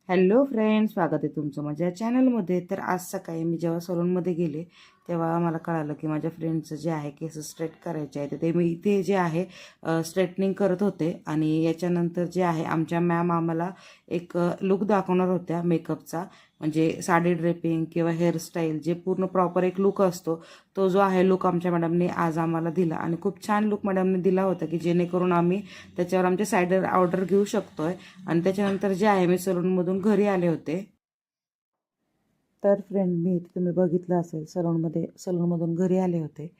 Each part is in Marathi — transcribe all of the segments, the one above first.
हॅलो फ्रेंड्स, स्वागत आहे तुमचं माझ्या चॅनलमध्ये. तर आज सकाळी मी जेव्हा सलूनमध्ये गेले तेव्हा मला कळालं की माझ्या फ्रेंडचं जे आहे केस स्ट्रेट करायचे आहे, तर ते मी इथे जे आहे स्ट्रेटनिंग करत होते. आणि याच्यानंतर जे आहे आमच्या मॅम आम्हाला एक लुक दाखवणार होत्या मेकअपचा, म्हणजे साडी ड्रेपिंग किंवा हेअरस्टाईल, जे पूर्ण प्रॉपर एक लुक असतो तो जो आहे लुक आमच्या मॅडमने आज आम्हाला दिला. आणि खूप छान लुक मॅडमने दिला होता की जेणेकरून आम्ही त्याच्यावर आमचे साईडर ऑर्डर घेऊ शकतोय. आणि त्याच्यानंतर जे आहे मी सलूनमधून घरी आले होते. तर फ्रेंड, मी तुम्ही बघितलं असेल सलूनमधून घरी आले होते.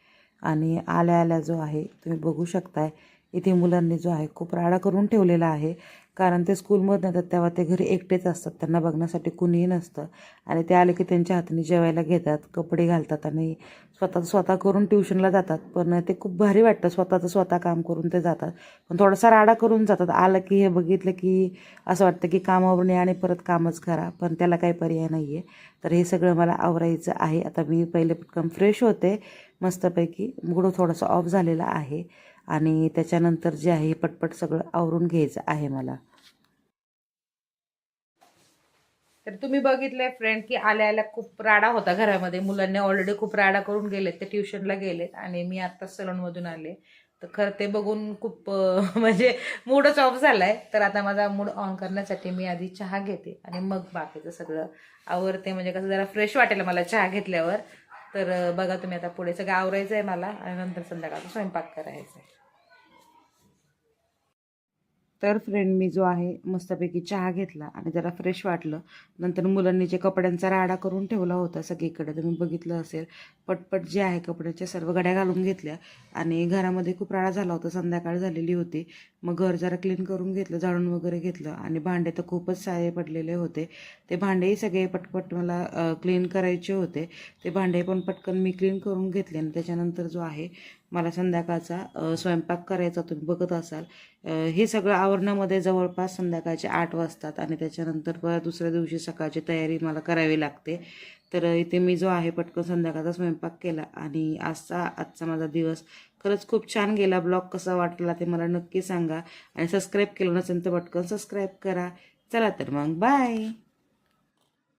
आणि आल्या आल्या जो आहे तुम्ही बघू शकताय, इथे मुलांनी जो आहे खूप राडा करून ठेवलेला आहे. कारण ते स्कूलमधून येतात तेव्हा ते घरी एकटेच असतात, त्यांना बघण्यासाठी कुणीही नसतं. आणि ते आले की त्यांच्या हाताने जेवायला घेतात, कपडे घालतात आणि स्वतः करून ट्युशनला जातात. पण ते खूप भारी वाटतं, स्वतः काम करून ते जातात. पण थोडासा राडा करून जातात. आलं की हे बघितलं की असं वाटतं की कामावरून या आणि परत कामच करा, पण त्याला काही पर्याय नाही आहे. तर हे सगळं मला आवरायचं आहे. आता मी पहिले पटकन फ्रेश होते मस्तपैकी, मूड थोडासा ऑफ झालेला आहे. आणि त्याच्यानंतर जे आहे पटपट सगळं आवरून घ्यायचं आहे मला. तर तुम्ही बघितलंय फ्रेंड की आल्या आल्या खूप राडा होता घरामध्ये. मुलांनी ऑलरेडी खूप राडा करून गेलेत, ते ट्युशनला गेलेत आणि मी आता सलूनमधून आले. तर खरं ते बघून खूप म्हणजे मूडच ऑफ झालाय. तर आता माझा मूड ऑन करण्यासाठी मी आधी चहा घेते आणि मग बाकीचं सगळं आवरते, म्हणजे कसं जरा फ्रेश वाटेल मला चहा घेतल्यावर. तर बघा तुम्ही, आता पुढे सगळं आवरायचं आहे मला आणि नंतर संध्याकाळचा स्वयंपाक करायचा आहे. तर फ्रेंड, मी जो आहे मस्तपैकी चहा घेतला आणि जरा फ्रेश वाटलं. नंतर मुलांनी जे कपड्यांचा राडा करून ठेवला होता सगळीकडे, तुम्ही बघितलं असेल, पटपट जे आहे कपड्याच्या सर्व घड्या घालून घेतल्या. आणि घरामध्ये खूप राडा झाला होता, संध्याकाळ झालेली होती. मग घर जरा क्लीन करून घेतलं, झाडून वगैरे घेतलं. आणि भांडे तर खूपच सारे पडलेले होते, ते भांडेही सगळे पटपट मला क्लीन करायचे होते. ते भांडे पण पटकन मी क्लीन करून घेतले. आणि त्याच्यानंतर जो आहे मला संध्याकाळचा स्वयंपाक करायचा, तुम्ही बघत असाल. हे सगळं आवरण्यामध्ये जवळपास संध्याकाळचे 8 वाजतात. आणि त्याच्यानंतर परत दुसऱ्या दिवशी सकाळची तयारी मला करावी लागते. तर इथे मी जो आहे पटकन संध्याकाळचा स्वयंपाक केला. आणि आजचा माझा दिवस खरंच खूप छान गेला. ब्लॉग कसा वाटला ते मला नक्की सांगा. आणि सबस्क्राईब केलं नसेल तर पटकन सबस्क्राईब करा. चला तर मग बाय.